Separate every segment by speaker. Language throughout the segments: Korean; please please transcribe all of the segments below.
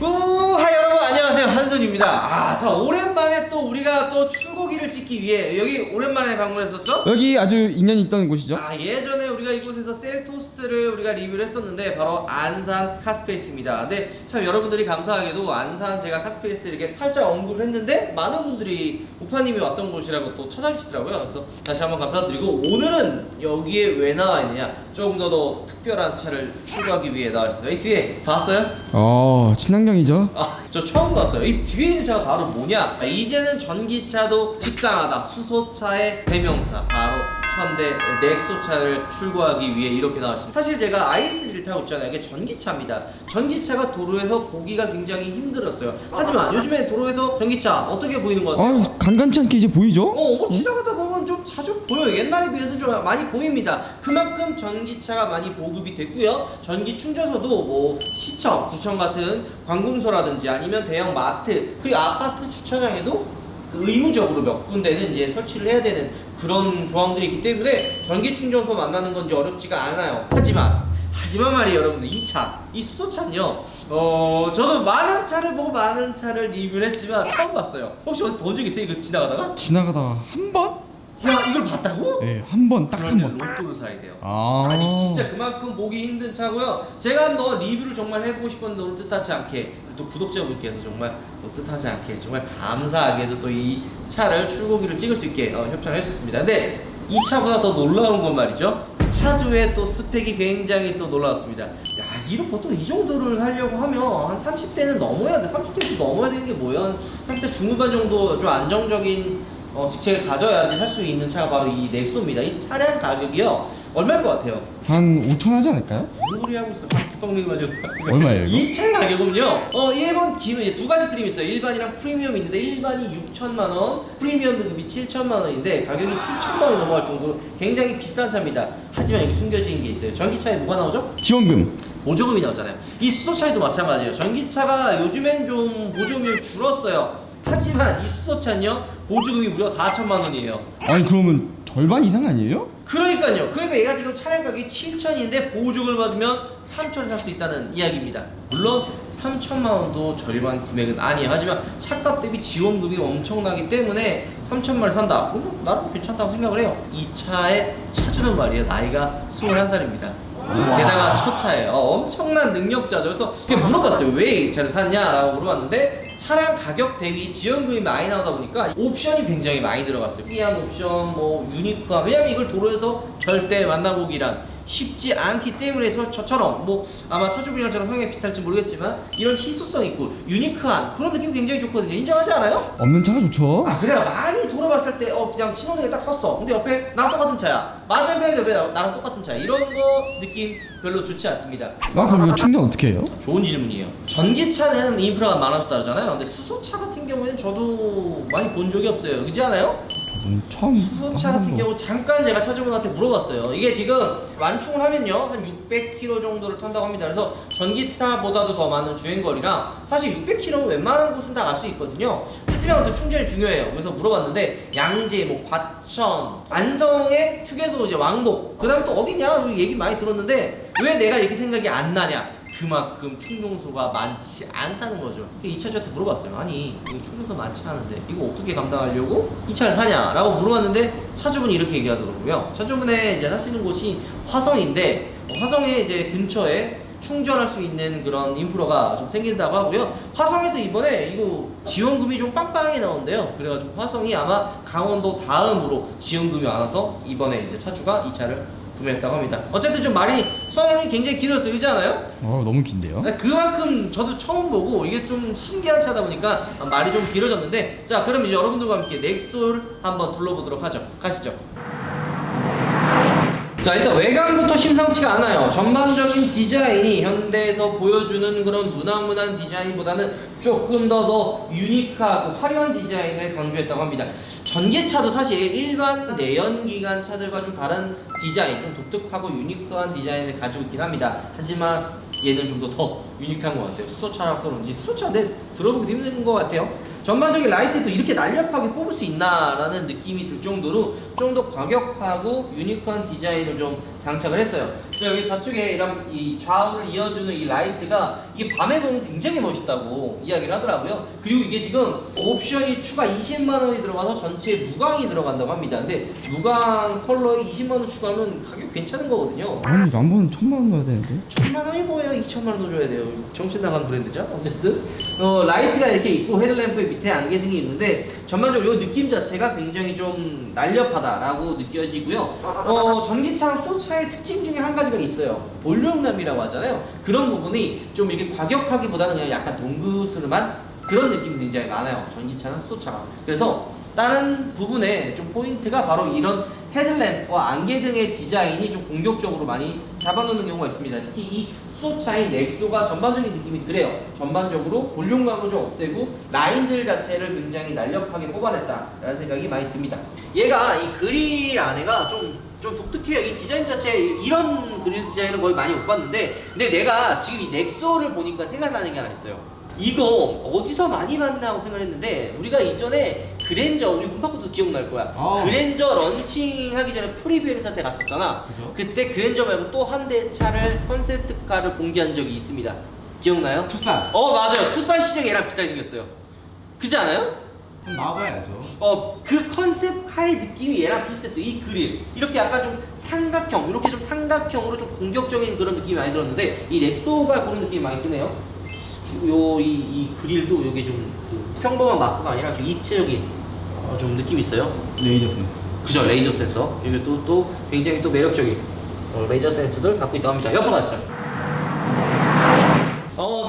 Speaker 1: 하이 여러분 안녕하세요, 한손입니다. 자, 오랜만에 또 우리가 또 출고기를 찍기 위해 여기 오랜만에 방문했었죠?
Speaker 2: 여기 아주 인연이 있던 곳이죠?
Speaker 1: 예전에 우리가 이곳에서 셀토스를 우리가 리뷰를 했었는데 바로 안산 카스페이스입니다. 근데 참 여러분들이 감사하게도 안산 제가 카스페이스 이렇게 살짝 언급을 했는데 많은 분들이 우파님이 왔던 곳이라고 또 찾아주시더라고요. 그래서 다시 한번 감사드리고, 오늘은 여기에 왜 나와 있느냐, 조금 더 특별한 차를 출고하기 위해 나와 있습니다. 이 뒤에 봤어요?
Speaker 2: 친환경이죠?
Speaker 1: 저 처음 봤어요. 이 뒤에 있는 차가 바로 뭐냐? 이제는 전기차도 식상하다. 수소차의 대명사, 바로 현대 넥소차를 출고하기 위해 이렇게 나왔습니다. 사실 제가 i3를 타고 있잖아요. 이게 전기차입니다. 전기차가 도로에서 보기가 굉장히 힘들었어요. 하지만 요즘에 도로에서 전기차 어떻게 보이는 것 같아요?
Speaker 2: 간간치 않게 이제 보이죠?
Speaker 1: 지나가다 보면 좀 자주 보여요. 옛날에 비해서 좀 많이 보입니다. 그만큼 전기차가 많이 보급이 됐고요. 전기 충전소도 뭐 시청, 구청 같은 관공서라든지 아니면 대형 마트, 그리고 아파트 주차장에도 의무적으로 몇 군데는 이제 설치를 해야 되는 그런 조항들이 있기 때문에 전기 충전소 만나는 건지 어렵지가 않아요. 하지만 말이에요, 여러분들, 이 수소차는요, 저도 많은 차를 보고 많은 차를 리뷰를 했지만 처음 봤어요. 혹시 어디 본 적 있어요? 이거 지나가다가?
Speaker 2: 지나가다가 한 번?
Speaker 1: 야, 이걸 봤다고?
Speaker 2: 네, 한 번, 딱 한 번.
Speaker 1: 로또를 사야 돼요.
Speaker 2: 아니,
Speaker 1: 진짜 그만큼 보기 힘든 차고요. 제가 한번 리뷰를 정말 해보고 싶었는데 오늘 뜻하지 않게, 또 구독자분께서 정말 또 뜻하지 않게 정말 감사하게도 또 이 차를 출고기를 찍을 수 있게 협찬을 해주셨습니다. 근데 이 차보다 더 놀라운 건 말이죠, 차주의 또 스펙이 굉장히 또 놀라웠습니다. 이런 보통 이 정도를 하려고 하면 한 30대는 넘어야 돼. 30대도 넘어야 되는 게 뭐야? 한 30대 중후반 정도 좀 안정적인 직책을 가져야지 할 수 있는 차가 바로 이 넥소입니다. 이 차량 가격이요, 얼마일 것 같아요?
Speaker 2: 한 5천 하지 않을까요?
Speaker 1: 무슨 소리 하고 있어? 뒷방맹이 가지고.
Speaker 2: 얼마예요, 이거?
Speaker 1: 이 차 가격은요, 1번 기본, 이제 두 가지 트림이 있어요. 일반이랑 프리미엄이 있는데, 일반이 6천만 원, 프리미엄 등급이 7천만 원인데 가격이 7천만 원이 넘어갈 정도로 굉장히 비싼 차입니다. 하지만 여기 숨겨진 게 있어요. 전기차에 뭐가 나오죠?
Speaker 2: 지원금.
Speaker 1: 보조금이 나오잖아요. 이 수소차에도 마찬가지예요. 전기차가 요즘엔 좀 보조금이 줄었어요. 하지만 이 수소차는요, 보조금이 무려 4천만 원이에요.
Speaker 2: 아니, 그러면 절반 이상 아니에요?
Speaker 1: 그러니까 얘가 지금 차량 가격이 7천인데 보조금을 받으면 3천을 살 수 있다는 이야기입니다. 물론 3천만 원도 저렴한 금액은 아니에요. 하지만 차값 대비 지원금이 엄청나기 때문에 3천만을 산다, 그럼 나름 괜찮다고 생각을 해요. 이 차의 차주는 말이에요, 나이가 21살입니다. 게다가 첫 차예요. 엄청난 능력자죠. 그래서 물어봤어요. 왜 이 차를 샀냐라고 물어봤는데, 차량 가격 대비 지원금이 많이 나오다 보니까 옵션이 굉장히 많이 들어갔어요. 특이한 옵션, 뭐 유니크함. 왜냐면 이걸 도로에서 절대 만나보기란 쉽지 않기 때문에, 저처럼 뭐 아마 차주분이랑 저랑 성향이 비슷할지 모르겠지만 이런 희소성 있고 유니크한 그런 느낌 굉장히 좋거든요. 인정하지 않아요?
Speaker 2: 없는 차가 좋죠.
Speaker 1: 그래요. 많이 돌아봤을 때 그냥 신호등에 딱 섰어. 근데 옆에 나랑 똑같은 차야. 맞은편에 옆에 나랑 똑같은 차야. 이런 거 느낌 별로 좋지 않습니다.
Speaker 2: 그럼 이거 충전 어떻게 해요?
Speaker 1: 좋은 질문이에요. 전기차는 인프라가 많아졌다잖아요. 근데 수소차 같은 경우에는 저도 많이 본 적이 없어요. 그렇지 않아요?
Speaker 2: 처음.
Speaker 1: 수소차 같은 경우 잠깐 제가 차주분한테 물어봤어요. 이게 지금 완충을 하면요, 한 600km 정도를 탄다고 합니다. 그래서 전기차보다도 더 많은 주행거리랑, 사실 600km는 웬만한 곳은 다 갈 수 있거든요. 하지만 또 충전이 중요해요. 그래서 물어봤는데 양재, 뭐 과천, 안성의 휴게소, 이제 왕복, 그 다음에 또 어디냐 얘기 많이 들었는데 왜 내가 이렇게 생각이 안 나냐? 그만큼 충전소가 많지 않다는 거죠. 이 차주한테 물어봤어요. 아니, 이거 충전소 많지 않은데 이거 어떻게 감당하려고 이 차를 사냐? 라고 물어봤는데 차주분이 이렇게 얘기하더라고요. 차주분의 이제 사시는 곳이 화성인데, 화성에 이제 근처에 충전할 수 있는 그런 인프라가 좀 생긴다고 하고요. 화성에서 이번에 이거 지원금이 좀 빵빵하게 나온대요. 그래가지고 화성이 아마 강원도 다음으로 지원금이 많아서 이번에 이제 차주가 이 차를 구매했다고 합니다. 어쨌든 좀 말이 설명이 굉장히 길었어요. 그렇지 않아요?
Speaker 2: 너무 긴데요?
Speaker 1: 그만큼 저도 처음 보고 이게 좀 신기한 차다 보니까 말이 좀 길어졌는데, 자, 그럼 이제 여러분들과 함께 넥소를 한번 둘러보도록 하죠. 가시죠. 자, 일단 외관부터 심상치가 않아요. 전반적인 디자인이 현대에서 보여주는 그런 무난무난 디자인보다는 조금 더 유니크하고 화려한 디자인을 강조했다고 합니다. 전기차도 사실 일반 내연기관 차들과 좀 다른 디자인, 좀 독특하고 유니크한 디자인을 가지고 있긴 합니다. 하지만 얘는 좀 더 유니크한 것 같아요. 수소차라서 그런지 수소차인데 들어보기 힘든 것 같아요. 전반적인 라이트도 이렇게 날렵하게 뽑을 수 있나라는 느낌이 들 정도로 좀 더 과격하고 유니크한 디자인을 좀 장착을 했어요. 여기 좌측에 이런 이 좌우를 이어주는 이 라이트가 이게 밤에 보면 굉장히 멋있다고 이야기를 하더라고요. 그리고 이게 지금 옵션이 추가 20만 원이 들어가서 전체에 무광이 들어간다고 합니다. 근데 무광 컬러에 20만 원 추가하면 가격 괜찮은 거거든요.
Speaker 2: 아니 람보는 1000만 원 넣어야 되는데.
Speaker 1: 1000만 원이 뭐예요? 2000만 원 더 줘야 돼요. 정신 나간 브랜드죠. 어쨌든 라이트가 이렇게 있고 헤드램프 밑에 안개등이 있는데 전반적으로 이 느낌 자체가 굉장히 좀 날렵하다라고 느껴지고요. 전기차랑 수소차의 특징 중에 한 가지가 있어요. 볼륨감이라고 하잖아요. 그런 부분이 좀 이렇게 과격하기보다는 그냥 약간 동그스름한 그런 느낌이 굉장히 많아요. 전기차랑 수소차가. 그래서 다른 부분에 좀 포인트가 바로 이런 헤드램프와 안개등의 디자인이 좀 공격적으로 많이 잡아놓는 경우가 있습니다. 특히 이 수소차인 넥소가 전반적인 느낌이 그래요. 전반적으로 볼륨감을 좀 없애고 라인들 자체를 굉장히 날렵하게 뽑아냈다라는 생각이 많이 듭니다. 얘가 이 그릴 안에가 좀 독특해요. 이 디자인 자체 이런 그릴 디자인은 거의 많이 못 봤는데 근데 내가 지금 이 넥소를 보니까 생각나는 게 하나 있어요. 이거 어디서 많이 봤나고 생각했는데 우리가 이전에 그랜저 우리 문파크도 기억날 거야. 그랜저 런칭하기 전에 프리뷰 행사 때 갔었잖아.
Speaker 2: 그죠?
Speaker 1: 그때 그랜저 말고 또 한 대 차를 컨셉트카를 공개한 적이 있습니다. 기억나요?
Speaker 2: 투싼.
Speaker 1: 맞아요. 투싼 시절 얘랑 비슷하게 생겼어요. 그렇지 않아요?
Speaker 2: 나와야죠.
Speaker 1: 그 컨셉카의 느낌이 얘랑 비슷했어요. 이 그릴 이렇게 약간 좀 삼각형 이렇게 좀 삼각형으로 좀 공격적인 그런 느낌이 많이 들었는데 이 넥소가 그런 느낌이 많이 드네요. 이 그릴도 이게 좀그 평범한 마크가 아니라 좀 입체적인 좀 느낌이 있어요.
Speaker 2: 레이저 센서.
Speaker 1: 그죠, 레이저 센서. 이게 또 굉장히 또 매력적인 레이저 센서를 갖고 있다고 합니다. 옆으로 가시죠.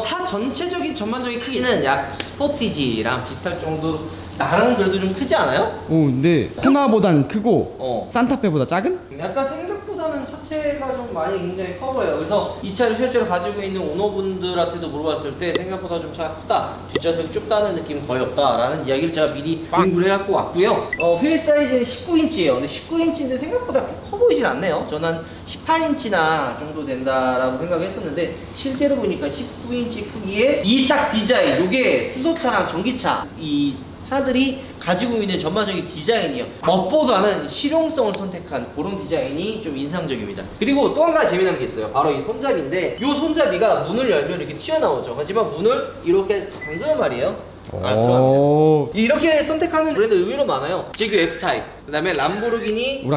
Speaker 1: 차 전체적인 전반적인 크기는 약 스포티지랑 비슷할 정도로 나름 그래도 좀 크지 않아요?
Speaker 2: 근데 코나보단 크고 산타페보다 작은?
Speaker 1: 약간 생각보다는 차체가 좀 많이 굉장히 커 보여요. 그래서 이 차를 실제로 가지고 있는 오너분들한테도 물어봤을 때 생각보다 좀 차가 크다, 뒷좌석이 좁다는 느낌은 거의 없다라는 이야기를 제가 미리 공부를 해갖고 왔고요. 휠 사이즈는 19인치예요. 근데 19인치인데 생각보다 커 보이진 않네요. 저는 한 18인치나 정도 된다라고 생각했었는데 실제로 보니까 19인치 크기에 이 딱 디자인, 요게 수소차랑 전기차 이 차들이 가지고 있는 전반적인 디자인이요. 멋보다는 실용성을 선택한 그런 디자인이 좀 인상적입니다. 그리고 또 한 가지 재미난 게 있어요. 바로 이 손잡이인데 이 손잡이가 문을 열면 이렇게 튀어나오죠. 하지만 문을 이렇게 잠그는 말이에요. 이렇게 선택하는 브랜드 의외로 많아요. 제규 F타입, 그 다음에 람보르기니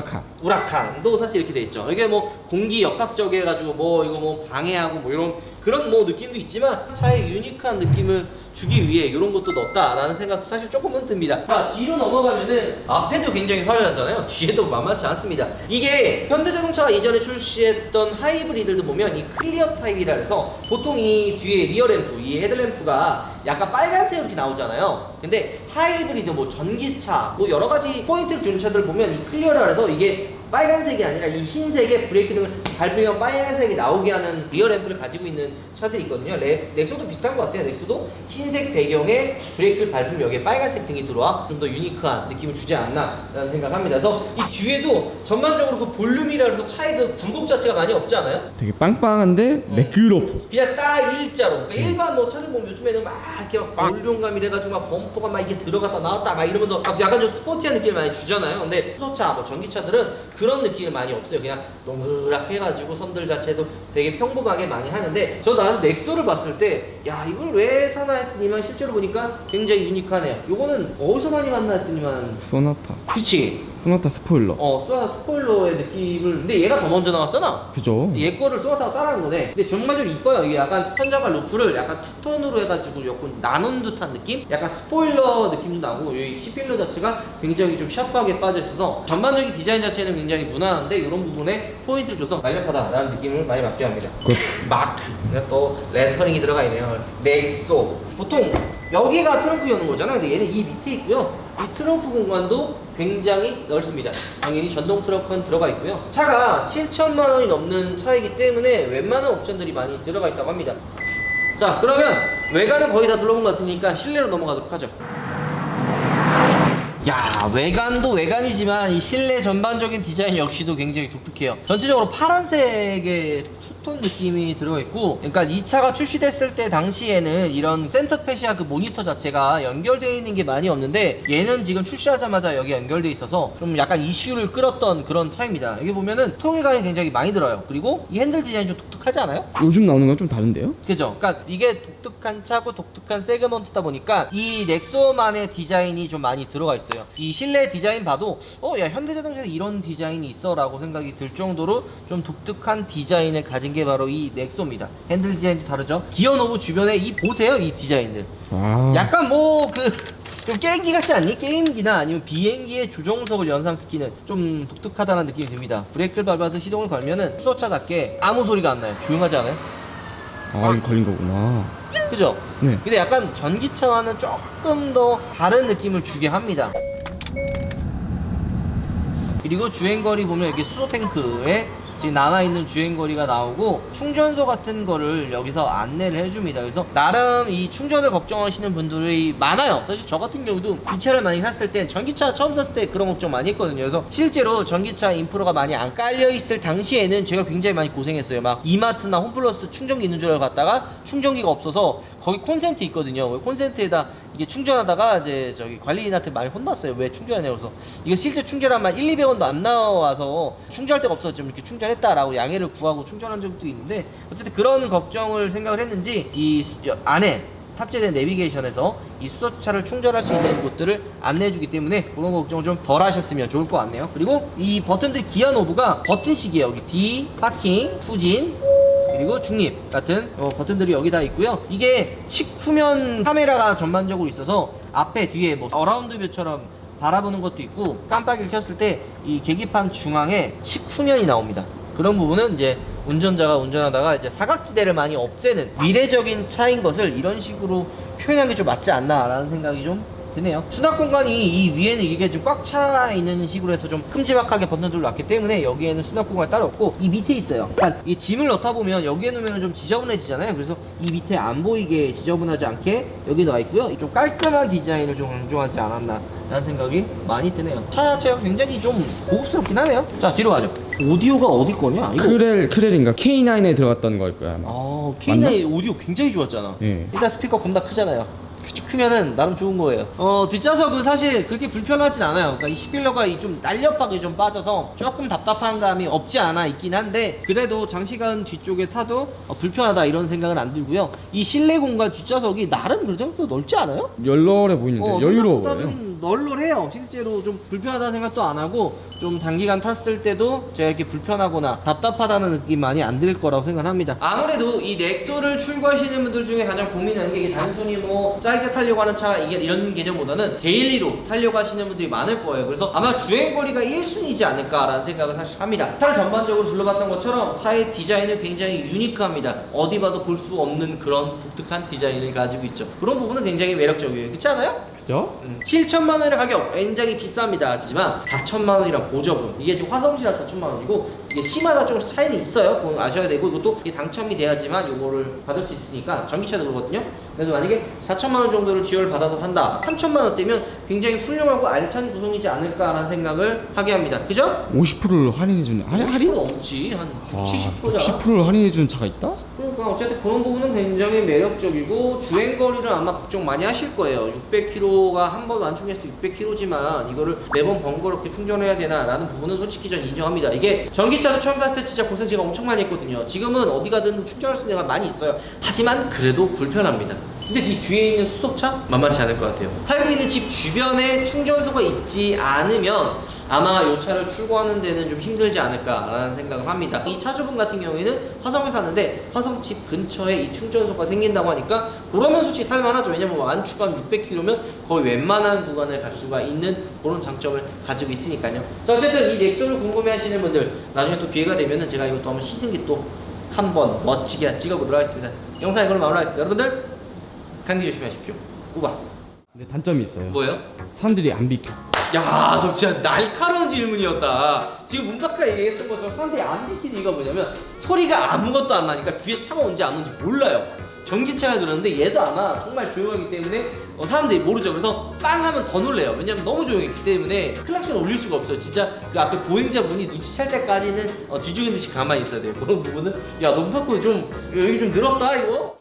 Speaker 1: 우라칸도 사실 이렇게 돼 있죠. 이게 뭐 공기 역학적 해가지고 뭐 이거 뭐 방해하고 뭐 이런 그런 뭐 느낌도 있지만 차에 유니크한 느낌을 주기 위해 이런 것도 넣었다라는 생각도 사실 조금은 듭니다. 자, 뒤로 넘어가면은 앞에도 굉장히 화려하잖아요. 뒤에도 만만치 않습니다. 이게 현대자동차가 이전에 출시했던 하이브리드들도 보면 이 클리어 타입이라 해서 보통 이 뒤에 리어 램프, 이 헤드램프가 약간 빨간색으로 이렇게 나오잖아요. 근데 하이브리드, 뭐 전기차, 뭐 여러 가지 포인트를 주는 차들 보면 이 클리어라 해서 이게 빨간색이 아니라 이 흰색의 브레이크 등을 밟으면 빨간색이 나오게 하는 리어 램프를 가지고 있는 차들이 있거든요. 넥소도 비슷한 것 같아요. 넥소도 흰색 배경에 브레이크를 밟으면 여기에 빨간색 등이 들어와 좀 더 유니크한 느낌을 주지 않나 라는 생각을 합니다. 그래서 이 뒤에도 전반적으로 그 볼륨이라 해서 차의 그 굴곡 자체가 많이 없지 않아요?
Speaker 2: 되게 빵빵한데 매끄럽고.
Speaker 1: 그냥 딱 일자로. 그러니까 일반 뭐 차들 보면 요즘에는 막 이렇게 막 볼륨감이래가지고 막 범퍼가 막 이렇게 들어갔다 나왔다 막 이러면서 약간 좀 스포티한 느낌을 많이 주잖아요. 근데 수소차, 뭐 전기차들은 그런 느낌을 많이 없어요. 그냥 동그랗게 해가지고 선들 자체도 되게 평범하게 많이 하는데 저 나와서 넥소를 봤을 때 야 이걸 왜 사나 했더니만 실제로 보니까 굉장히 유니크하네요. 요거는 어디서 많이 만나 했더니만
Speaker 2: 소나타.
Speaker 1: 그치?
Speaker 2: 소나타 스포일러.
Speaker 1: 소나타 스포일러의 느낌을 근데 얘가 더 먼저 나왔잖아.
Speaker 2: 그죠?
Speaker 1: 얘 거를 소나타가 따라한 거네. 근데 전반적으로 이뻐요. 이게 약간 천장과 루프를 약간 투톤으로 해가지고 약간 나눈 듯한 느낌? 약간 스포일러 느낌도 나고 이 C필러 자체가 굉장히 좀 샤프하게 빠져 있어서 전반적인 디자인 자체는 굉장히 무난한데 이런 부분에 포인트를 줘서 날렵하다라는 느낌을 많이 받게 합니다. 마크, 또 랜터링이 들어가 있네요. 넥소. 보통 여기가 트렁크 여는 거잖아요. 근데 얘는 이 밑에 있고요. 이 트렁크 공간도 굉장히 넓습니다. 당연히 전동 트렁크는 들어가 있고요. 차가 7천만 원이 넘는 차이기 때문에 웬만한 옵션들이 많이 들어가 있다고 합니다. 자, 그러면 외관은 거의 다 둘러본 것 같으니까 실내로 넘어가도록 하죠. 야, 외관도 외관이지만 이 실내 전반적인 디자인 역시도 굉장히 독특해요. 전체적으로 파란색의 투톤 느낌이 들어가 있고, 그러니까 이 차가 출시됐을 때 당시에는 이런 센터페시아 그 모니터 자체가 연결되어 있는 게 많이 없는데, 얘는 지금 출시하자마자 여기 연결되어 있어서 좀 약간 이슈를 끌었던 그런 차입니다. 여기 보면은 통일감이 굉장히 많이 들어요. 그리고 이 핸들 디자인이 좀 독특하지 않아요?
Speaker 2: 요즘 나오는 건 좀 다른데요?
Speaker 1: 그죠? 그러니까 이게 독특한 차고 독특한 세그먼트다 보니까 이 넥소만의 디자인이 좀 많이 들어가 있어요. 이 실내 디자인 봐도 야, 현대자동차에 이런 디자인이 있어 라고 생각이 들 정도로 좀 독특한 디자인을 가진 게 바로 이 넥소입니다. 핸들 디자인도 다르죠? 기어 노브 주변에 이 보세요, 이 디자인들. 약간 뭐 좀 게임기 같지 않니? 게임기나 아니면 비행기의 조종석을 연상시키는 좀 독특하다는 느낌이 듭니다. 브레이크를 밟아서 시동을 걸면은 수소차답게 아무 소리가 안 나요. 조용하지 않아요?
Speaker 2: 이거 걸린 거구나.
Speaker 1: 그죠?
Speaker 2: 네.
Speaker 1: 근데 약간 전기차와는 조금 더 다른 느낌을 주게 합니다. 그리고 주행거리 보면 여기 수소 탱크에 지금 남아있는 주행거리가 나오고 충전소 같은 거를 여기서 안내를 해줍니다. 그래서 나름 이 충전을 걱정하시는 분들이 많아요. 사실 저 같은 경우도 이 차를 많이 샀을 때 전기차 처음 샀을 때 그런 걱정 많이 했거든요. 그래서 실제로 전기차 인프라가 많이 안 깔려있을 당시에는 제가 굉장히 많이 고생했어요. 막 이마트나 홈플러스 충전기 있는 줄 알고 갔다가 충전기가 없어서 거기 콘센트 있거든요. 콘센트에다 이게 충전하다가 이제 저기 관리인한테 많이 혼났어요. 왜 충전하냐고. 그래서 이거 실제 충전하면 1,200원도 안 나와서 충전할 데가 없어서 좀 이렇게 충전했다라고 양해를 구하고 충전한 적도 있는데, 어쨌든 그런 걱정을 생각을 했는지 이 안에 탑재된 내비게이션에서 이 수소차를 충전할 수 있는 곳들을 안내해주기 때문에 그런 걱정을 좀 덜 하셨으면 좋을 것 같네요. 그리고 이 버튼들 기어 노브가 버튼식이에요. 여기 D, 파킹, 후진, 그리고 중립 같은 버튼들이 여기 다 있고요. 이게 식후면 카메라가 전반적으로 있어서 앞에 뒤에 뭐 어라운드 뷰처럼 바라보는 것도 있고, 깜빡이를 켰을 때 이 계기판 중앙에 식후면이 나옵니다. 그런 부분은 이제 운전자가 운전하다가 이제 사각지대를 많이 없애는 미래적인 차인 것을 이런 식으로 표현한 게 좀 맞지 않나 라는 생각이 좀 드네요. 수납 공간이 이 위에는 이게 좀 꽉 차 있는 식으로 해서 좀 큼지막하게 버튼들로 놨기 때문에 여기에는 수납 공간이 따로 없고 이 밑에 있어요. 그러니까 이 짐을 넣다 보면 여기에 놓으면 좀 지저분해지잖아요. 그래서 이 밑에 안 보이게 지저분하지 않게 여기 놔 있고요. 좀 깔끔한 디자인을 좀 강조하지 않았나 라는 생각이 많이 드네요. 차 자체가 굉장히 좀 고급스럽긴 하네요. 자, 뒤로 가죠. 오디오가 어디 거냐? 이거
Speaker 2: 크렐인가 K9에 들어갔던 걸 거야 아마.
Speaker 1: K9 오디오 굉장히 좋았잖아.
Speaker 2: 예.
Speaker 1: 일단 스피커 겁나 크잖아요. 크면은 나름 좋은 거예요. 뒷좌석은 사실 그렇게 불편하진 않아요. 그러니까 이 스필러가 좀 날렵하게 좀 빠져서 조금 답답한 감이 없지 않아 있긴 한데, 그래도 장시간 뒤쪽에 타도 불편하다 이런 생각은 안 들고요. 이 실내 공간 뒷좌석이 나름 그래도 넓지 않아요?
Speaker 2: 널널해 보이는데 여유로워요.
Speaker 1: 생각보다는 널널해요. 실제로 좀 불편하다는 생각도 안 하고, 좀 단기간 탔을 때도 제가 이렇게 불편하거나 답답하다는 느낌 많이 안 들 거라고 생각합니다. 아무래도 이 넥소를 출고하시는 분들 중에 가장 고민하는 게 이게 단순히 뭐 짧게 타려고 하는 차 이게 이런 개념보다는 데일리로 타려고 하시는 분들이 많을 거예요. 그래서 아마 주행거리가 1순위지 않을까라는 생각을 사실 합니다. 차를 전반적으로 둘러봤던 것처럼 차의 디자인은 굉장히 유니크합니다. 어디 봐도 볼 수 없는 그런 독특한 디자인을 가지고 있죠. 그런 부분은 굉장히 매력적이에요. 그렇지 않아요?
Speaker 2: 그죠?
Speaker 1: 7천만 원의 가격 굉장히 비쌉니다. 하지만 4천만 원이랑 보조금, 이게 지금 화성시라서 4천만 원이고 이게 시마다 조금씩 차이는 있어요. 그건 아셔야 되고, 이것도 이게 당첨이 돼야지만 이거를 받을 수 있으니까 전기차도 그렇거든요. 그래서 만약에 4천만 원 정도를 지원을 받아서 산다, 3천만 원대면 굉장히 훌륭하고 알찬 구성이지 않을까라는 생각을 하게 합니다. 그죠?
Speaker 2: 50%를 할인해주는 할인?
Speaker 1: 50% 넘지. 한 70%잖아.
Speaker 2: 10%를 할인해주는 차가 있다?
Speaker 1: 그러니까 어쨌든 그런 부분은 굉장히 매력적이고, 주행거리를 아마 걱정 많이 하실 거예요. 600km가 한 번도 안 충전해서 600km지만 이거를 매번 번거롭게 충전해야 되나 라는 부분은 솔직히 전 인정합니다. 이게 전기차도 처음 탔을 때 진짜 고생 제가 엄청 많이 했거든요. 지금은 어디 가든 충전할 수 있는 데가 많이 있어요. 하지만 그래도 불편합니다. 근데 이 뒤에 있는 수소차 만만치 않을 것 같아요. 살고 있는 집 주변에 충전소가 있지 않으면 아마 이 차를 출고하는 데는 좀 힘들지 않을까라는 생각을 합니다. 이 차주분 같은 경우에는 화성에 사는데 화성 집 근처에 이 충전소가 생긴다고 하니까 그러면 솔직히 탈만하죠. 왜냐면 완주간 600km면 거의 웬만한 구간을 갈 수가 있는 그런 장점을 가지고 있으니까요. 자, 어쨌든 이 넥소를 궁금해하시는 분들 나중에 또 기회가 되면은 제가 이것도 한번 시승기 또 한번 멋지게 찍어보도록 하겠습니다. 영상 이걸로 마무리하겠습니다. 여러분들 감기 조심하십시오. 우바.
Speaker 2: 근데 단점이 있어요.
Speaker 1: 뭐예요?
Speaker 2: 사람들이 안 비켜.
Speaker 1: 야, 너 진짜 날카로운 질문이었다. 지금 문바카 얘기했던 것처럼 사람들이 안 비키는 이유가 뭐냐면 소리가 아무것도 안 나니까 뒤에 차가 온지 안 온지 몰라요. 전기차가 들었는데 얘도 아마 정말 조용하기 때문에 사람들이 모르죠. 그래서 빵 하면 더 놀래요. 왜냐면 너무 조용했기 때문에 클락션 올릴 수가 없어요. 진짜 그 앞에 보행자분이 눈치챌 때까지는 뒤죽이는 듯이 가만히 있어야 돼요. 그런 부분은 야 너 파크 좀 여기 좀 늘었다 이거.